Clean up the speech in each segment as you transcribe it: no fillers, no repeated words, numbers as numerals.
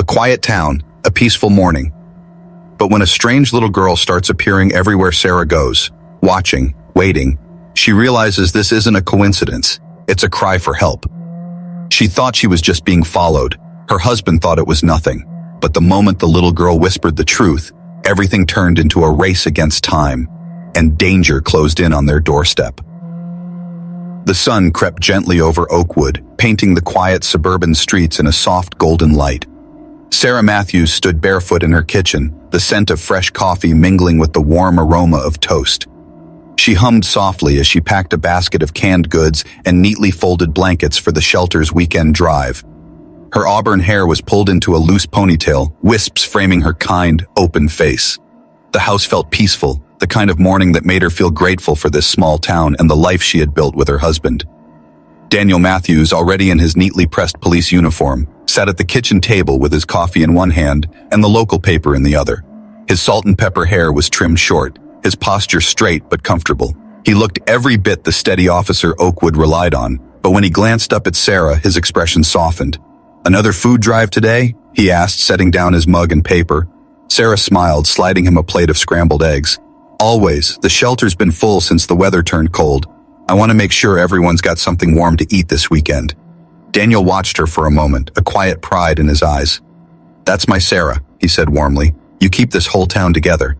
A quiet town, a peaceful morning. But when a strange little girl starts appearing everywhere Sarah goes, watching, waiting, she realizes this isn't a coincidence. It's a cry for help. She thought she was just being followed. Her husband thought it was nothing. But the moment the little girl whispered the truth, everything turned into a race against time, and danger closed in on their doorstep. The sun crept gently over Oakwood, painting the quiet suburban streets in a soft golden light. Sarah Matthews stood barefoot in her kitchen, the scent of fresh coffee mingling with the warm aroma of toast. She hummed softly as she packed a basket of canned goods and neatly folded blankets for the shelter's weekend drive. Her auburn hair was pulled into a loose ponytail, wisps framing her kind, open face. The house felt peaceful, the kind of morning that made her feel grateful for this small town and the life she had built with her husband. Daniel Matthews, already in his neatly pressed police uniform, sat at the kitchen table with his coffee in one hand and the local paper in the other. His salt and pepper hair was trimmed short, his posture straight but comfortable. He looked every bit the steady officer Oakwood relied on, but when he glanced up at Sarah, his expression softened. "Another food drive today?" he asked, setting down his mug and paper. Sarah smiled, sliding him a plate of scrambled eggs. "Always. The shelter's been full since the weather turned cold. I want to make sure everyone's got something warm to eat this weekend." Daniel watched her for a moment, a quiet pride in his eyes. "That's my Sarah," he said warmly. "You keep this whole town together."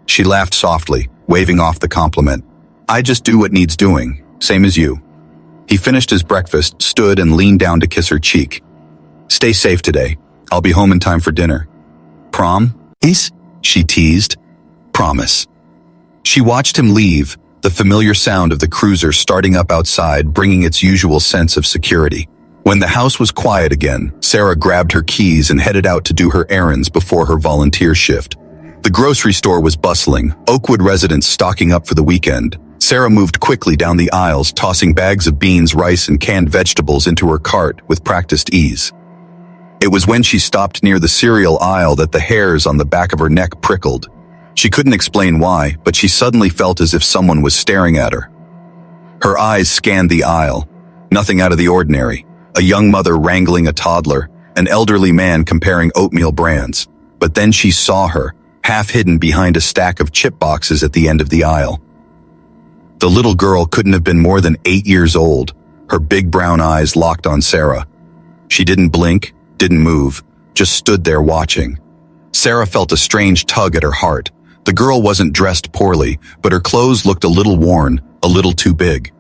She laughed softly, waving off the compliment. "I just do what needs doing, same as you." He finished his breakfast, stood and leaned down to kiss her cheek. "Stay safe today. I'll be home in time for dinner." "Prom? Is?" she teased. "Promise." She watched him leave, the familiar sound of the cruiser starting up outside bringing its usual sense of security. When the house was quiet again, Sarah grabbed her keys and headed out to do her errands before her volunteer shift. The grocery store was bustling, Oakwood residents stocking up for the weekend. Sarah moved quickly down the aisles, tossing bags of beans, rice, and canned vegetables into her cart with practiced ease. It was when she stopped near the cereal aisle that the hairs on the back of her neck prickled. She couldn't explain why, but she suddenly felt as if someone was staring at her. Her eyes scanned the aisle. Nothing out of the ordinary. A young mother wrangling a toddler, an elderly man comparing oatmeal brands. But then she saw her, half hidden behind a stack of chip boxes at the end of the aisle. The little girl couldn't have been more than 8 years old, her big brown eyes locked on Sarah. She didn't blink, didn't move, just stood there watching. Sarah felt a strange tug at her heart. The girl wasn't dressed poorly, but her clothes looked a little worn, a little too big.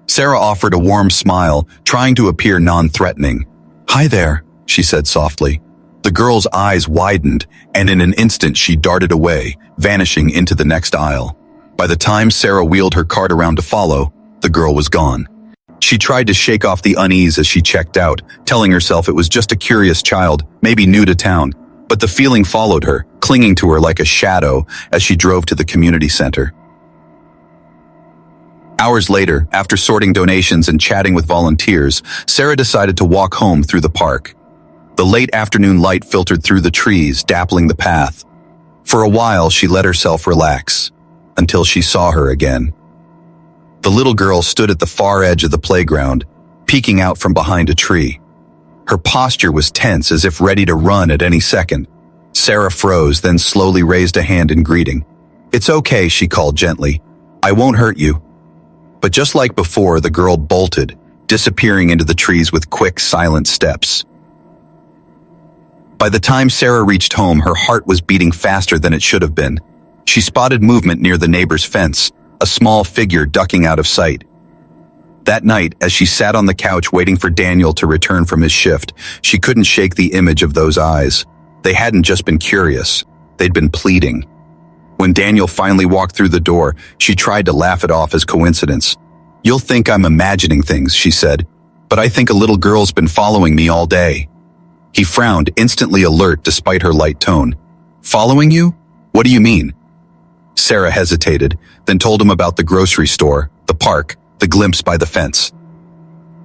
Sarah offered a warm smile, trying to appear non-threatening. "Hi there," she said softly. The girl's eyes widened, and in an instant she darted away, vanishing into the next aisle. By the time Sarah wheeled her cart around to follow, the girl was gone. She tried to shake off the unease as she checked out, telling herself it was just a curious child, maybe new to town. But the feeling followed her, clinging to her like a shadow as she drove to the community center. Hours later, after sorting donations and chatting with volunteers, Sarah decided to walk home through the park. The late afternoon light filtered through the trees, dappling the path. For a while, she let herself relax, until she saw her again. The little girl stood at the far edge of the playground, peeking out from behind a tree. Her posture was tense, as if ready to run at any second. Sarah froze, then slowly raised a hand in greeting. "It's okay," she called gently. "I won't hurt you." But just like before, the girl bolted, disappearing into the trees with quick, silent steps. By the time Sarah reached home, her heart was beating faster than it should have been. She spotted movement near the neighbor's fence, a small figure ducking out of sight. That night, as she sat on the couch waiting for Daniel to return from his shift, she couldn't shake the image of those eyes. They hadn't just been curious, they'd been pleading. When Daniel finally walked through the door, she tried to laugh it off as coincidence. "You'll think I'm imagining things," she said, "but I think a little girl's been following me all day." He frowned, instantly alert despite her light tone. "Following you? What do you mean?" Sarah hesitated, then told him about the grocery store, the park, the glimpse by the fence.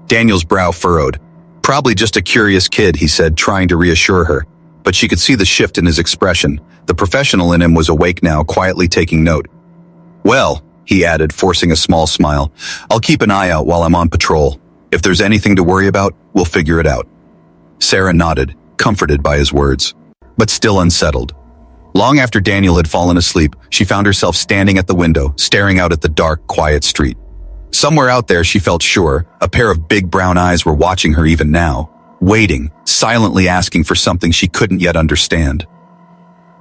Daniel's brow furrowed. "Probably just a curious kid," he said, trying to reassure her. But she could see the shift in his expression. The professional in him was awake now, quietly taking note. "Well," he added, forcing a small smile, "I'll keep an eye out while I'm on patrol. If there's anything to worry about, we'll figure it out." Sarah nodded. comforted by his words, but still unsettled. Long after Daniel had fallen asleep, she found herself standing at the window, staring out at the dark, quiet street. Somewhere out there, she felt sure, a pair of big brown eyes were watching her even now, waiting, silently asking for something she couldn't yet understand.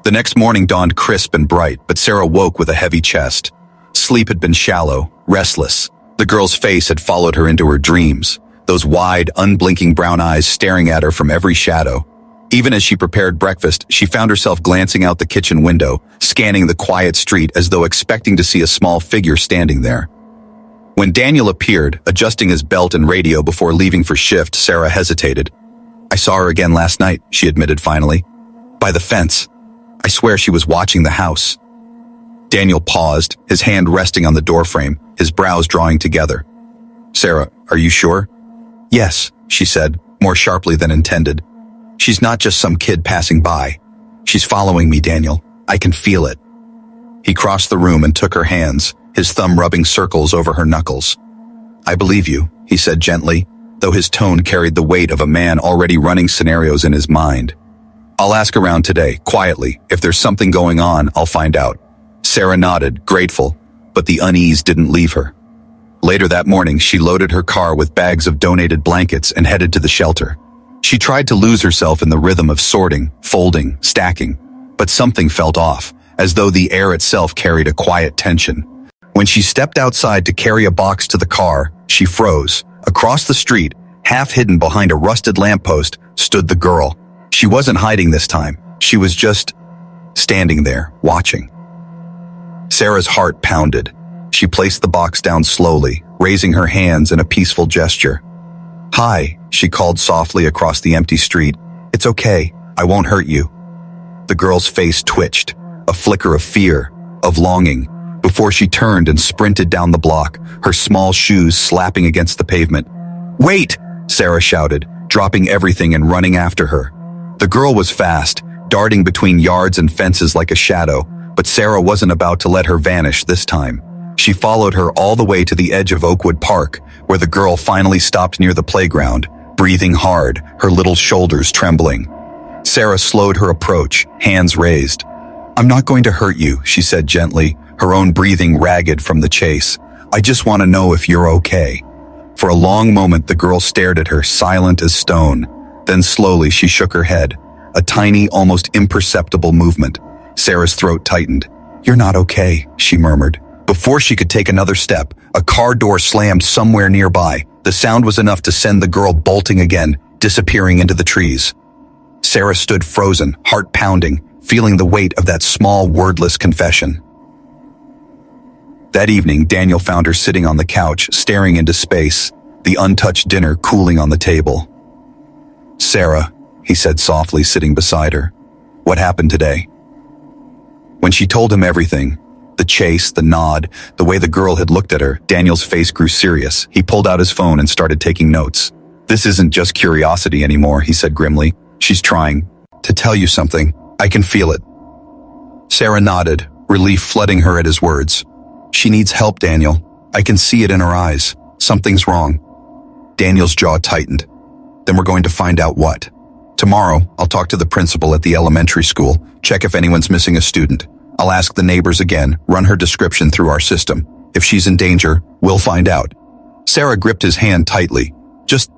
The next morning dawned crisp and bright, but Sarah woke with a heavy chest. Sleep had been shallow, restless. The girl's face had followed her into her dreams, those wide, unblinking brown eyes staring at her from every shadow. Even as she prepared breakfast, she found herself glancing out the kitchen window, scanning the quiet street as though expecting to see a small figure standing there. When Daniel appeared, adjusting his belt and radio before leaving for shift, Sarah hesitated. "I saw her again last night," she admitted finally. "By the fence. I swear she was watching the house." Daniel paused, his hand resting on the doorframe, his brows drawing together. "Sarah, are you sure?" "Yes," she said, more sharply than intended. "She's not just some kid passing by. She's following me, Daniel. I can feel it." He crossed the room and took her hands, his thumb rubbing circles over her knuckles. "I believe you," he said gently, though his tone carried the weight of a man already running scenarios in his mind. "I'll ask around today, quietly. If there's something going on, I'll find out." Sarah nodded, grateful, but the unease didn't leave her. Later that morning, she loaded her car with bags of donated blankets and headed to the shelter. She tried to lose herself in the rhythm of sorting, folding, stacking, but something felt off, as though the air itself carried a quiet tension. When she stepped outside to carry a box to the car, she froze. Across the street, half hidden behind a rusted lamppost, stood the girl. She wasn't hiding this time. She was just standing there, watching. Sarah's heart pounded. She placed the box down slowly, raising her hands in a peaceful gesture. "Hi," she called softly across the empty street. "It's okay. I won't hurt you." The girl's face twitched, a flicker of fear, of longing, before she turned and sprinted down the block, her small shoes slapping against the pavement. "Wait!" Sarah shouted, dropping everything and running after her. The girl was fast, darting between yards and fences like a shadow, but Sarah wasn't about to let her vanish this time. She followed her all the way to the edge of Oakwood Park, where the girl finally stopped near the playground, breathing hard, her little shoulders trembling. Sarah slowed her approach, hands raised. "I'm not going to hurt you," she said gently, her own breathing ragged from the chase. "I just want to know if you're okay." For a long moment the girl stared at her, silent as stone. Then slowly she shook her head, a tiny, almost imperceptible movement. Sarah's throat tightened. "You're not okay," she murmured. Before she could take another step, a car door slammed somewhere nearby. The sound was enough to send the girl bolting again, disappearing into the trees. Sarah stood frozen, heart pounding, feeling the weight of that small, wordless confession. That evening, Daniel found her sitting on the couch, staring into space, the untouched dinner cooling on the table. "Sarah," he said softly, sitting beside her, "what happened today?" When she told him everything, the chase, the nod, the way the girl had looked at her, Daniel's face grew serious. He pulled out his phone and started taking notes. "This isn't just curiosity anymore," he said grimly. "She's trying to tell you something. I can feel it." Sarah nodded, relief flooding her at his words. "She needs help, Daniel. I can see it in her eyes. Something's wrong." Daniel's jaw tightened. "Then we're going to find out what. Tomorrow, I'll talk to the principal at the elementary school, check if anyone's missing a student. I'll ask the neighbors again, run her description through our system. If she's in danger, we'll find out." Sarah gripped his hand tightly. "Just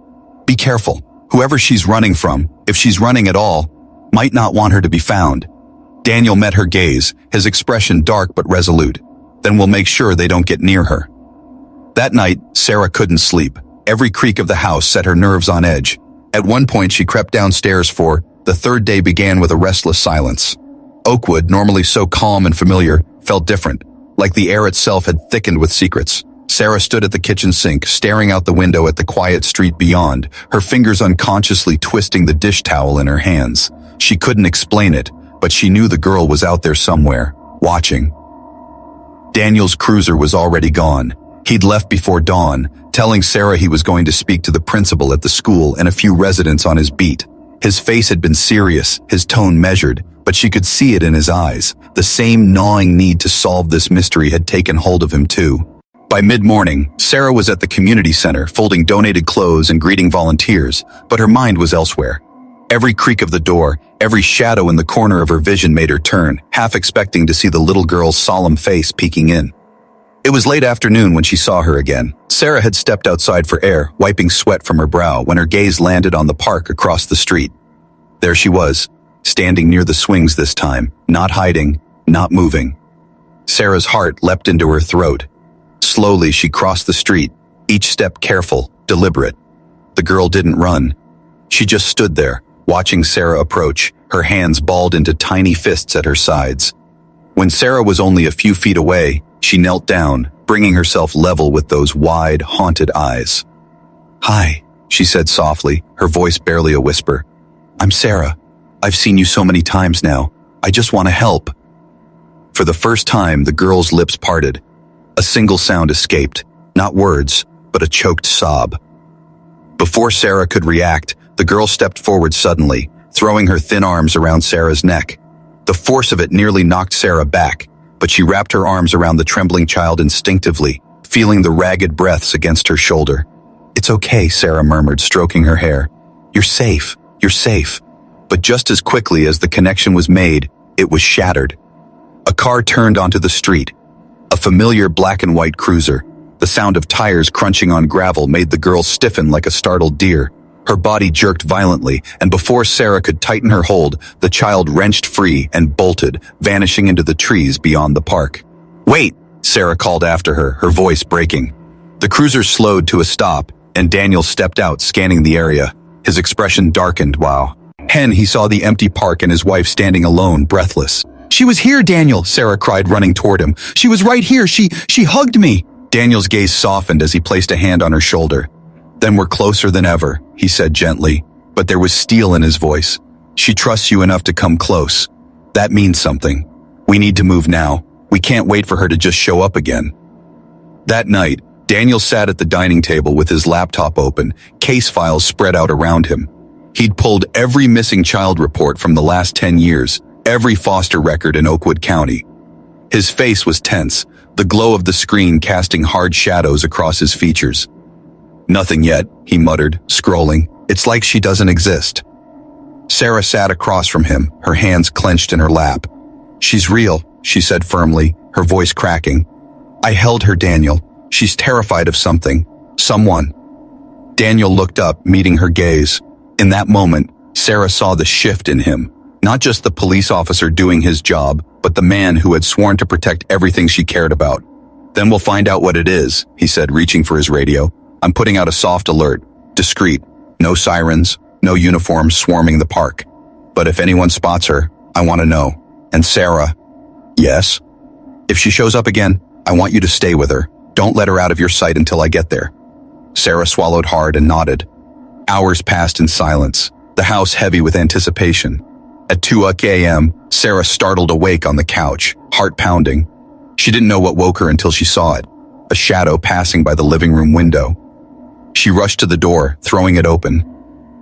be careful. Whoever she's running from, if she's running at all, might not want her to be found." Daniel met her gaze, his expression dark but resolute. "Then we'll make sure they don't get near her." That night, Sarah couldn't sleep. Every creak of the house set her nerves on edge. At one point, she crept downstairs for the third day began with a restless silence. Oakwood, normally so calm and familiar, felt different, like the air itself had thickened with secrets. Sarah stood at the kitchen sink, staring out the window at the quiet street beyond, her fingers unconsciously twisting the dish towel in her hands. She couldn't explain it, but she knew the girl was out there somewhere, watching. Daniel's cruiser was already gone. He'd left before dawn, telling Sarah he was going to speak to the principal at the school and a few residents on his beat. His face had been serious, his tone measured, but she could see it in his eyes. The same gnawing need to solve this mystery had taken hold of him too. By mid-morning, Sarah was at the community center, folding donated clothes and greeting volunteers, but her mind was elsewhere. Every creak of the door, every shadow in the corner of her vision made her turn, half expecting to see the little girl's solemn face peeking in. It was late afternoon when she saw her again. Sarah had stepped outside for air, wiping sweat from her brow when her gaze landed on the park across the street. There she was, standing near the swings this time, not hiding, not moving. Sarah's heart leapt into her throat. Slowly she crossed the street, each step careful, deliberate. The girl didn't run. She just stood there, watching Sarah approach, her hands balled into tiny fists at her sides. When Sarah was only a few feet away, she knelt down, bringing herself level with those wide, haunted eyes. "Hi," she said softly, her voice barely a whisper. "I'm Sarah. I've seen you so many times now. I just want to help." For the first time, the girl's lips parted. A single sound escaped, not words, but a choked sob. Before Sarah could react, the girl stepped forward suddenly, throwing her thin arms around Sarah's neck. The force of it nearly knocked Sarah back, but she wrapped her arms around the trembling child instinctively, feeling the ragged breaths against her shoulder. "It's okay," Sarah murmured, stroking her hair. You're safe. But just as quickly as the connection was made, it was shattered. A car turned onto the street. A familiar black and white cruiser. The sound of tires crunching on gravel made the girl stiffen like a startled deer. Her body jerked violently, and before Sarah could tighten her hold, the child wrenched free and bolted, vanishing into the trees beyond the park. "Wait!" Sarah called after her, her voice breaking. The cruiser slowed to a stop, and Daniel stepped out, scanning the area. His expression darkened. Wow. He saw the empty park and his wife standing alone, breathless. "She was here, Daniel," Sarah cried, running toward him. "She was right here. She hugged me." Daniel's gaze softened as he placed a hand on her shoulder. "Then we're closer than ever," he said gently, but there was steel in his voice. "She trusts you enough to come close. That means something. We need to move now. We can't wait for her to just show up again." That night, Daniel sat at the dining table with his laptop open, case files spread out around him. He'd pulled every missing child report from the last 10 years, every foster record in Oakwood County. His face was tense, the glow of the screen casting hard shadows across his features. "Nothing yet," he muttered, scrolling. "It's like she doesn't exist." Sarah sat across from him, her hands clenched in her lap. "She's real," she said firmly, her voice cracking. "I held her, Daniel. She's terrified of something. Someone." Daniel looked up, meeting her gaze. In that moment, Sarah saw the shift in him. Not just the police officer doing his job, but the man who had sworn to protect everything she cared about. "Then we'll find out what it is," he said, reaching for his radio. "I'm putting out a soft alert. Discreet. No sirens, no uniforms swarming the park. But if anyone spots her, I want to know." And Sarah, "Yes? If she shows up again, I want you to stay with her. Don't let her out of your sight until I get there." Sarah swallowed hard and nodded. Hours passed in silence, the house heavy with anticipation. At 2 a.m., Sarah startled awake on the couch, heart pounding. She didn't know what woke her until she saw it, a shadow passing by the living room window. She rushed to the door, throwing it open.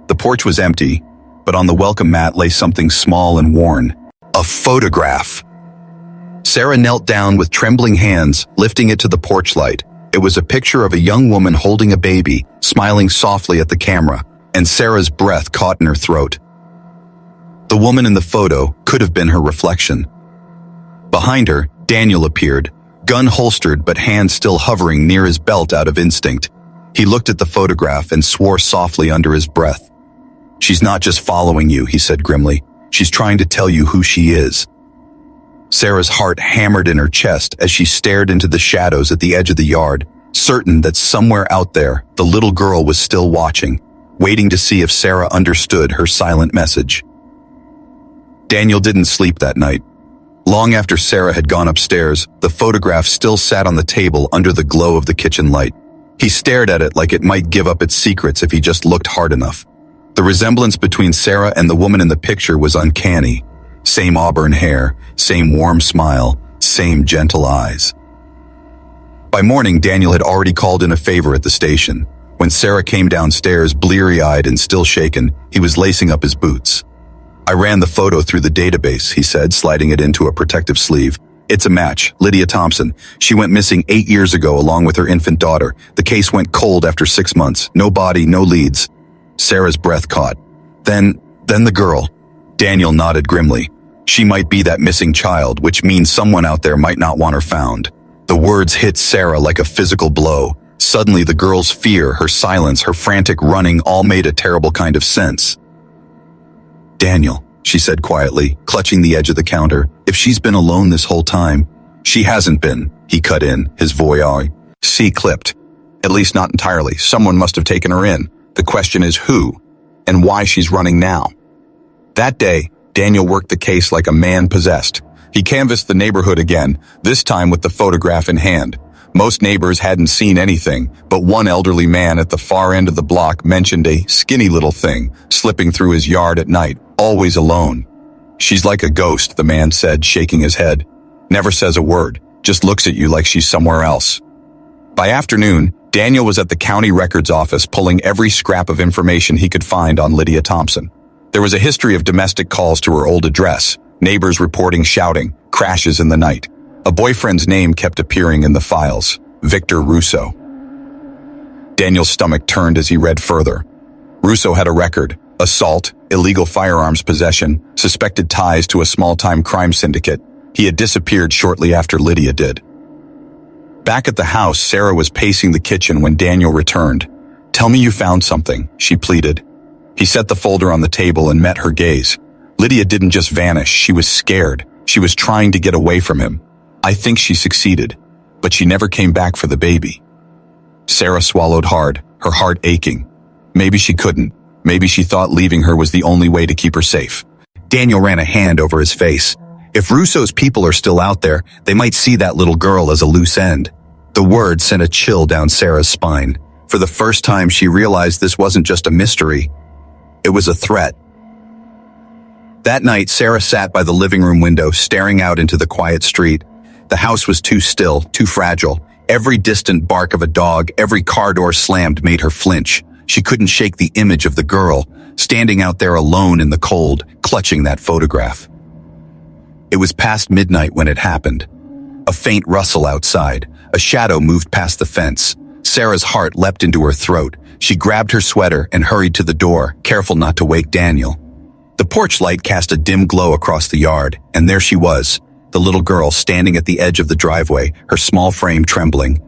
The porch was empty, but on the welcome mat lay something small and worn. A photograph. Sarah knelt down with trembling hands, lifting it to the porch light. It was a picture of a young woman holding a baby, smiling softly at the camera, and Sarah's breath caught in her throat. The woman in the photo could have been her reflection. Behind her, Daniel appeared, gun holstered but hands still hovering near his belt out of instinct. He looked at the photograph and swore softly under his breath. "She's not just following you," he said grimly. "She's trying to tell you who she is." Sarah's heart hammered in her chest as she stared into the shadows at the edge of the yard, certain that somewhere out there, the little girl was still watching, waiting to see if Sarah understood her silent message. Daniel didn't sleep that night. Long after Sarah had gone upstairs, the photograph still sat on the table under the glow of the kitchen light. He stared at it like it might give up its secrets if he just looked hard enough. The resemblance between Sarah and the woman in the picture was uncanny. Same auburn hair, same warm smile, same gentle eyes. By morning, Daniel had already called in a favor at the station. When Sarah came downstairs, bleary-eyed and still shaken, he was lacing up his boots. "I ran the photo through the database," he said, sliding it into a protective sleeve. "It's a match. Lydia Thompson. She went missing 8 years ago along with her infant daughter. The case went cold after 6 months. No body, no leads." Sarah's breath caught. Then Then the girl. Daniel nodded grimly. She might be that missing child, which means someone out there might not want her found. The words hit Sarah like a physical blow. Suddenly the girl's fear, her silence, her frantic running all made a terrible kind of sense. Daniel, she said quietly, clutching the edge of the counter. If she's been alone this whole time. She hasn't been, he cut in, his voice clipped. At least not entirely. Someone must have taken her in. The question is who, and why she's running now. That day, Daniel worked the case like a man possessed. He canvassed the neighborhood again, this time with the photograph in hand. Most neighbors hadn't seen anything, but one elderly man at the far end of the block mentioned a skinny little thing slipping through his yard at night, always alone. She's like a ghost, the man said, shaking his head. Never says a word, just looks at you like she's somewhere else. By afternoon, Daniel was at the county records office pulling every scrap of information he could find on Lydia Thompson. There was a history of domestic calls to her old address, neighbors reporting shouting, crashes in the night. A boyfriend's name kept appearing in the files, Victor Russo. Daniel's stomach turned as he read further. Russo had a record: assault, illegal firearms possession, suspected ties to a small-time crime syndicate. He had disappeared shortly after Lydia did. Back at the house, Sarah was pacing the kitchen when Daniel returned. "Tell me you found something," she pleaded. He set the folder on the table and met her gaze. Lydia didn't just vanish, she was scared. She was trying to get away from him. I think she succeeded, but she never came back for the baby. Sarah swallowed hard, her heart aching. Maybe she couldn't. Maybe she thought leaving her was the only way to keep her safe. Daniel ran a hand over his face. If Russo's people are still out there, they might see that little girl as a loose end. The word sent a chill down Sarah's spine. For the first time, she realized this wasn't just a mystery. It was a threat. That night, Sarah sat by the living room window, staring out into the quiet street. The house was too still, too fragile. Every distant bark of a dog, every car door slammed made her flinch. She couldn't shake the image of the girl, standing out there alone in the cold, clutching that photograph. It was past midnight when it happened. A faint rustle outside. A shadow moved past the fence. Sarah's heart leapt into her throat. She grabbed her sweater and hurried to the door, careful not to wake Daniel. The porch light cast a dim glow across the yard, and there she was, the little girl standing at the edge of the driveway, her small frame trembling.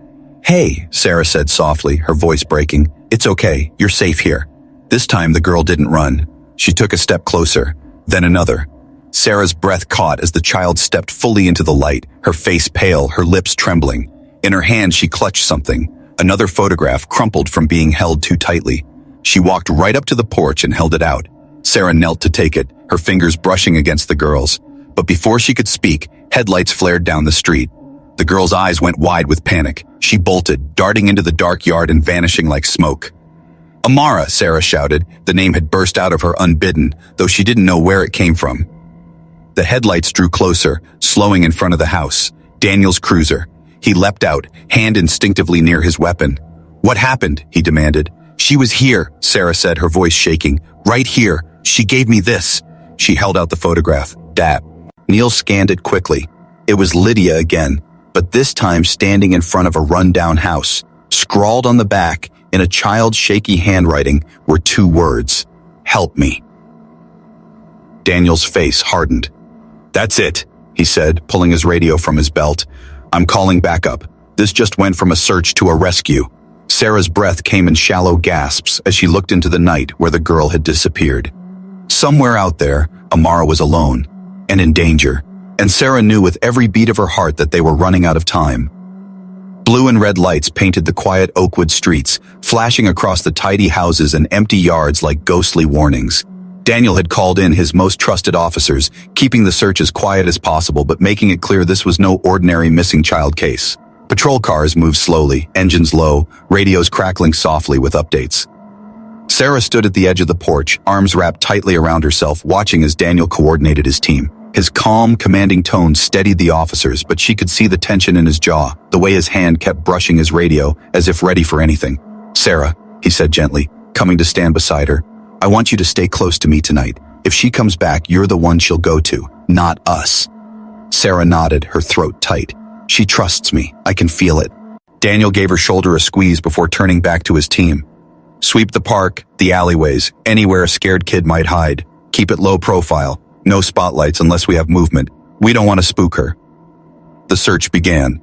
"Hey," Sarah said softly, her voice breaking. "It's okay, you're safe here." This time the girl didn't run. She took a step closer, then another. Sarah's breath caught as the child stepped fully into the light, her face pale, her lips trembling. In her hand she clutched something, another photograph crumpled from being held too tightly. She walked right up to the porch and held it out. Sarah knelt to take it, her fingers brushing against the girl's. But before she could speak, headlights flared down the street. The girl's eyes went wide with panic. She bolted, darting into the dark yard and vanishing like smoke. "Amara," Sarah shouted. The name had burst out of her unbidden, though she didn't know where it came from. The headlights drew closer, slowing in front of the house. Daniel's cruiser. He leapt out, hand instinctively near his weapon. "What happened?" he demanded. "She was here," Sarah said, her voice shaking. "Right here. She gave me this." She held out the photograph. "Dad." Neil scanned it quickly. It was Lydia again, but this time standing in front of a run-down house. Scrawled on the back, in a child's shaky handwriting, were two words: "Help me." Daniel's face hardened. "That's it," he said, pulling his radio from his belt. "I'm calling backup. This just went from a search to a rescue." Sarah's breath came in shallow gasps as she looked into the night where the girl had disappeared. Somewhere out there, Amara was alone and in danger, and Sarah knew with every beat of her heart that they were running out of time. Blue and red lights painted the quiet Oakwood streets, flashing across the tidy houses and empty yards like ghostly warnings. Daniel had called in his most trusted officers, keeping the search as quiet as possible but making it clear this was no ordinary missing child case. Patrol cars moved slowly, engines low, radios crackling softly with updates. Sarah stood at the edge of the porch, arms wrapped tightly around herself, watching as Daniel coordinated his team. His calm, commanding tone steadied the officers, but she could see the tension in his jaw, the way his hand kept brushing his radio, as if ready for anything. "Sarah," he said gently, coming to stand beside her, "I want you to stay close to me tonight. If she comes back, you're the one she'll go to, not us." Sarah nodded, her throat tight. "She trusts me. I can feel it." Daniel gave her shoulder a squeeze before turning back to his team. "Sweep the park, the alleyways, anywhere a scared kid might hide. Keep it low profile. No spotlights unless we have movement. We don't want to spook her." The search began.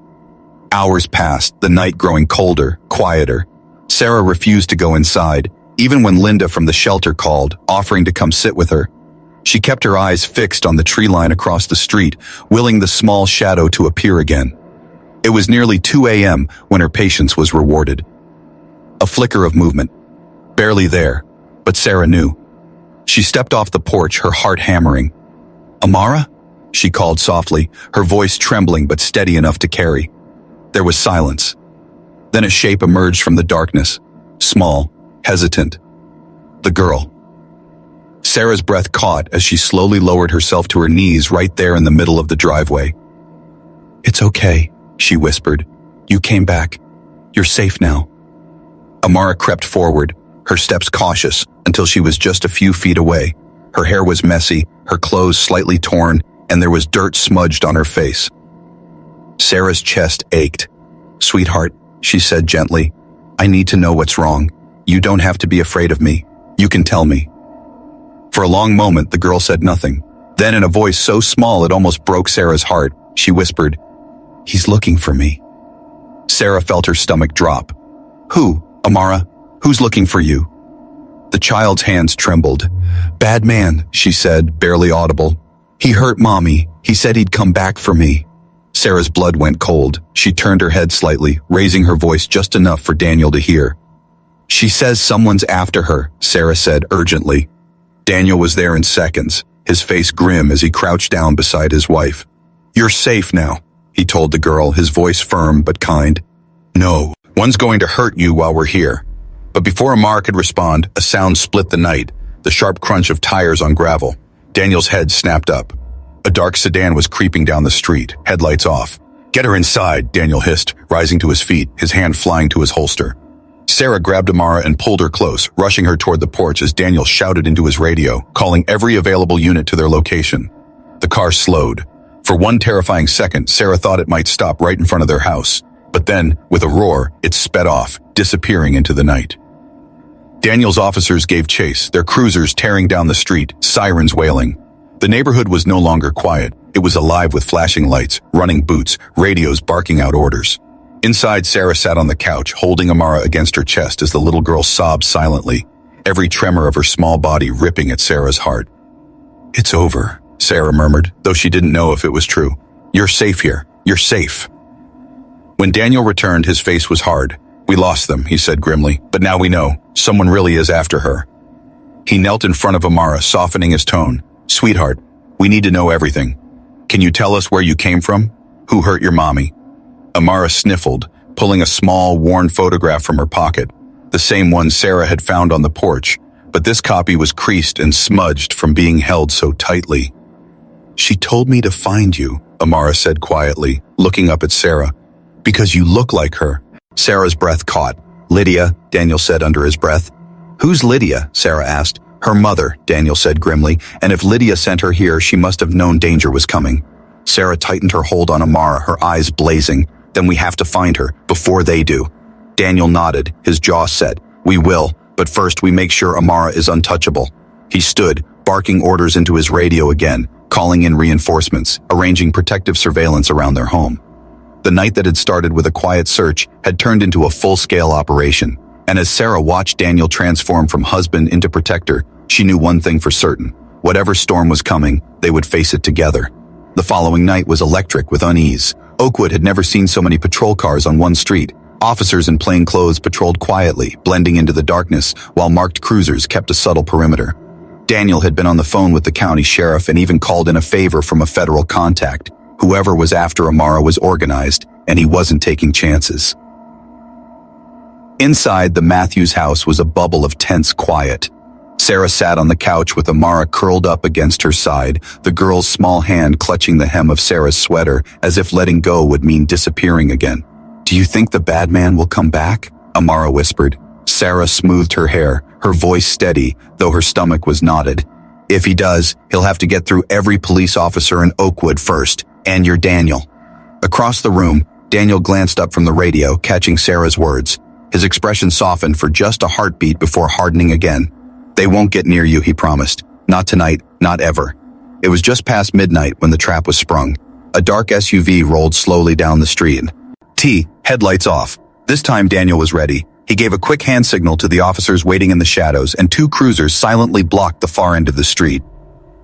Hours passed, the night growing colder, quieter. Sarah refused to go inside, even when Linda from the shelter called, offering to come sit with her. She kept her eyes fixed on the tree line across the street, willing the small shadow to appear again. It was nearly 2 a.m. when her patience was rewarded. A flicker of movement. Barely there, but Sarah knew. She stepped off the porch, her heart hammering. "Amara?" she called softly, her voice trembling but steady enough to carry. There was silence. Then a shape emerged from the darkness, small, hesitant. The girl. Sarah's breath caught as she slowly lowered herself to her knees right there in the middle of the driveway. "It's okay," she whispered. "You came back. You're safe now." Amara crept forward, her steps cautious, until she was just a few feet away. Her hair was messy, her clothes slightly torn, and there was dirt smudged on her face. Sarah's chest ached. "Sweetheart," she said gently, "I need to know what's wrong. You don't have to be afraid of me. You can tell me." For a long moment, the girl said nothing. Then, in a voice so small it almost broke Sarah's heart, she whispered, "He's looking for me." Sarah felt her stomach drop. "Who, Amara? Who's looking for you?" The child's hands trembled. "Bad man," she said, barely audible. "He hurt Mommy. He said he'd come back for me." Sarah's blood went cold. She turned her head slightly, raising her voice just enough for Daniel to hear. "She says someone's after her," Sarah said urgently. Daniel was there in seconds, his face grim as he crouched down beside his wife. "You're safe now," he told the girl, his voice firm but kind. "No, one's going to hurt you while we're here." But before Amara could respond, a sound split the night, the sharp crunch of tires on gravel. Daniel's head snapped up. A dark sedan was creeping down the street, headlights off. "Get her inside," Daniel hissed, rising to his feet, his hand flying to his holster. Sarah grabbed Amara and pulled her close, rushing her toward the porch as Daniel shouted into his radio, calling every available unit to their location. The car slowed. For one terrifying second, Sarah thought it might stop right in front of their house. But then, with a roar, it sped off, disappearing into the night. Daniel's officers gave chase, their cruisers tearing down the street, sirens wailing. The neighborhood was no longer quiet. It was alive with flashing lights, running boots, radios barking out orders. Inside, Sarah sat on the couch, holding Amara against her chest as the little girl sobbed silently, every tremor of her small body ripping at Sarah's heart. "It's over," Sarah murmured, though she didn't know if it was true. "You're safe here. You're safe." When Daniel returned, his face was hard. "We lost them," he said grimly, "but now we know. Someone really is after her." He knelt in front of Amara, softening his tone. "Sweetheart, we need to know everything. Can you tell us where you came from? Who hurt your mommy?" Amara sniffled, pulling a small, worn photograph from her pocket, the same one Sarah had found on the porch, but this copy was creased and smudged from being held so tightly. "She told me to find you," Amara said quietly, looking up at Sarah. "Because you look like her." Sarah's breath caught. "Lydia," Daniel said under his breath. "Who's Lydia?" Sarah asked. "Her mother," Daniel said grimly, "and if Lydia sent her here, she must have known danger was coming." Sarah tightened her hold on Amara, her eyes blazing. "Then we have to find her, before they do." Daniel nodded, his jaw set. "We will, but first we make sure Amara is untouchable." He stood, barking orders into his radio again, calling in reinforcements, arranging protective surveillance around their home. The night that had started with a quiet search had turned into a full-scale operation, and as Sarah watched Daniel transform from husband into protector, she knew one thing for certain. Whatever storm was coming, they would face it together. The following night was electric with unease. Oakwood had never seen so many patrol cars on one street. Officers in plain clothes patrolled quietly, blending into the darkness, while marked cruisers kept a subtle perimeter. Daniel had been on the phone with the county sheriff and even called in a favor from a federal contact. Whoever was after Amara was organized, and he wasn't taking chances. Inside, the Matthews house was a bubble of tense quiet. Sarah sat on the couch with Amara curled up against her side, the girl's small hand clutching the hem of Sarah's sweater, as if letting go would mean disappearing again. "Do you think the bad man will come back?" Amara whispered. Sarah smoothed her hair, her voice steady, though her stomach was knotted. "If he does, he'll have to get through every police officer in Oakwood first, and you're Daniel." Across the room, Daniel glanced up from the radio, catching Sarah's words. His expression softened for just a heartbeat before hardening again. "They won't get near you," he promised. Not tonight, not ever. It was just past midnight when the trap was sprung. A dark SUV rolled slowly down the street. Headlights off. This time Daniel was ready. He gave a quick hand signal to the officers waiting in the shadows, and two cruisers silently blocked the far end of the street.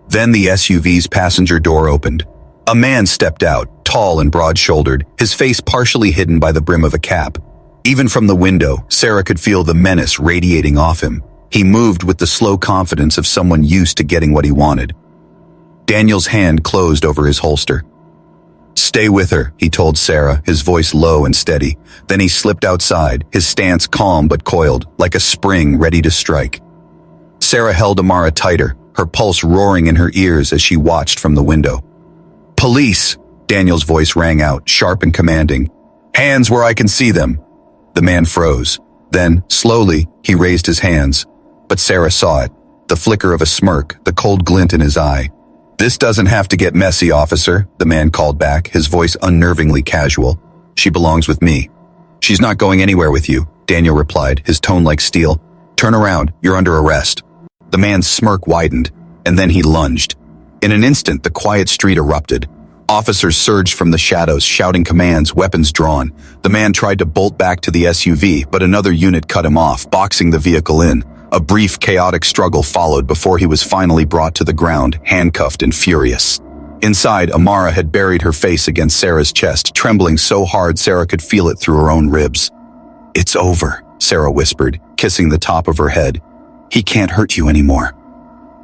Then the SUV's passenger door opened. A man stepped out, tall and broad-shouldered, his face partially hidden by the brim of a cap. Even from the window, Sarah could feel the menace radiating off him. He moved with the slow confidence of someone used to getting what he wanted. Daniel's hand closed over his holster. "Stay with her," he told Sarah, his voice low and steady. Then he slipped outside, his stance calm but coiled, like a spring ready to strike. Sarah held Amara tighter, her pulse roaring in her ears as she watched from the window. "Police!" Daniel's voice rang out, sharp and commanding. "Hands where I can see them." The man froze. Then, slowly, he raised his hands. But Sarah saw it, the flicker of a smirk, the cold glint in his eye. "This doesn't have to get messy, officer," the man called back, his voice unnervingly casual. "She belongs with me." "She's not going anywhere with you," Daniel replied, his tone like steel. "Turn around, you're under arrest." The man's smirk widened, and then he lunged. In an instant, the quiet street erupted. Officers surged from the shadows, shouting commands, weapons drawn. The man tried to bolt back to the SUV, but another unit cut him off, boxing the vehicle in. A brief, chaotic struggle followed before he was finally brought to the ground, handcuffed and furious. Inside, Amara had buried her face against Sarah's chest, trembling so hard Sarah could feel it through her own ribs. "It's over," Sarah whispered, kissing the top of her head. "He can't hurt you anymore."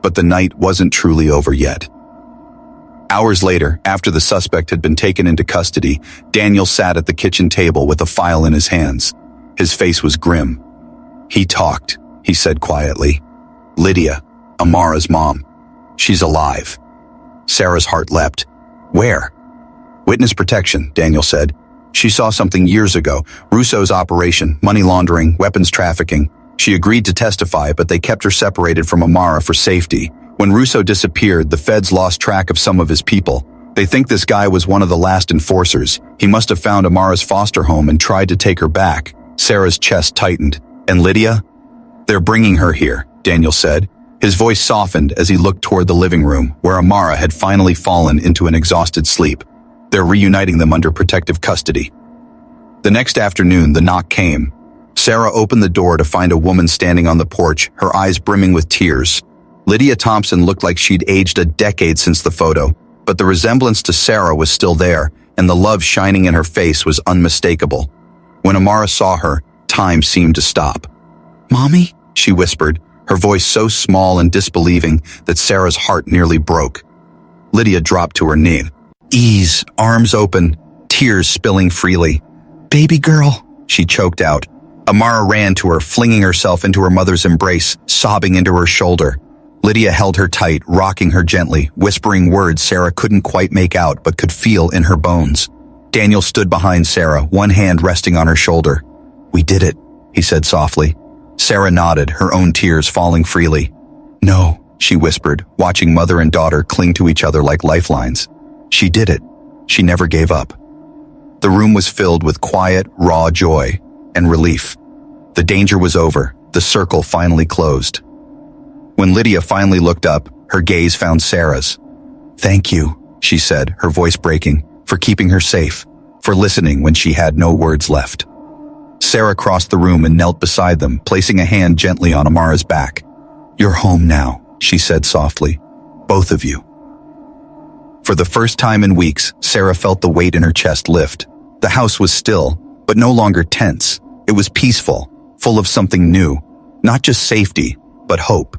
But the night wasn't truly over yet. Hours later, after the suspect had been taken into custody, Daniel sat at the kitchen table with a file in his hands. His face was grim. "He talked," he said quietly. "Lydia, Amara's mom. She's alive." Sarah's heart leapt. "Where?" "Witness protection," Daniel said. "She saw something years ago, Russo's operation, money laundering, weapons trafficking. She agreed to testify, but they kept her separated from Amara for safety. When Russo disappeared, the feds lost track of some of his people. They think this guy was one of the last enforcers. He must have found Amara's foster home and tried to take her back." Sarah's chest tightened. "And Lydia?" "They're bringing her here," Daniel said. His voice softened as he looked toward the living room, where Amara had finally fallen into an exhausted sleep. "They're reuniting them under protective custody." The next afternoon, the knock came. Sarah opened the door to find a woman standing on the porch, her eyes brimming with tears. Lydia Thompson looked like she'd aged a decade since the photo, but the resemblance to Sarah was still there, and the love shining in her face was unmistakable. When Amara saw her, time seemed to stop. "Mommy?" she whispered, her voice so small and disbelieving that Sarah's heart nearly broke. Lydia dropped to her knee. Ease, arms open, tears spilling freely. "Baby girl," she choked out. Amara ran to her, flinging herself into her mother's embrace, sobbing into her shoulder. Lydia held her tight, rocking her gently, whispering words Sarah couldn't quite make out but could feel in her bones. Daniel stood behind Sarah, one hand resting on her shoulder. "We did it," he said softly. Sarah nodded, her own tears falling freely. "No," she whispered, watching mother and daughter cling to each other like lifelines. "She did it. She never gave up." The room was filled with quiet, raw joy and relief. The danger was over. The circle finally closed. When Lydia finally looked up, her gaze found Sarah's. "Thank you," she said, her voice breaking, "for keeping her safe, for listening when she had no words left." Sarah crossed the room and knelt beside them, placing a hand gently on Amara's back. "You're home now," she said softly. "Both of you." For the first time in weeks, Sarah felt the weight in her chest lift. The house was still, but no longer tense. It was peaceful, full of something new, not just safety, but hope.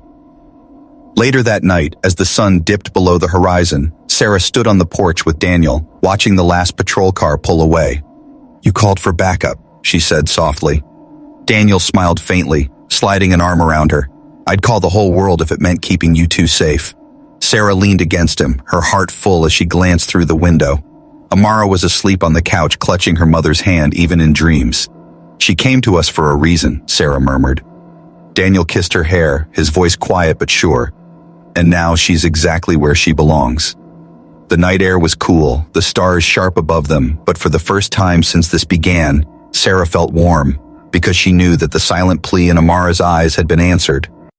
Later that night, as the sun dipped below the horizon, Sarah stood on the porch with Daniel, watching the last patrol car pull away. "You called for backup," she said softly. Daniel smiled faintly, sliding an arm around her. "I'd call the whole world if it meant keeping you two safe." Sarah leaned against him, her heart full as she glanced through the window. Amara was asleep on the couch, clutching her mother's hand even in dreams. "She came to us for a reason," Sarah murmured. Daniel kissed her hair, his voice quiet but sure. "And now she's exactly where she belongs." The night air was cool, the stars sharp above them, but for the first time since this began, Sarah felt warm, because she knew that the silent plea in Amara's eyes had been answered.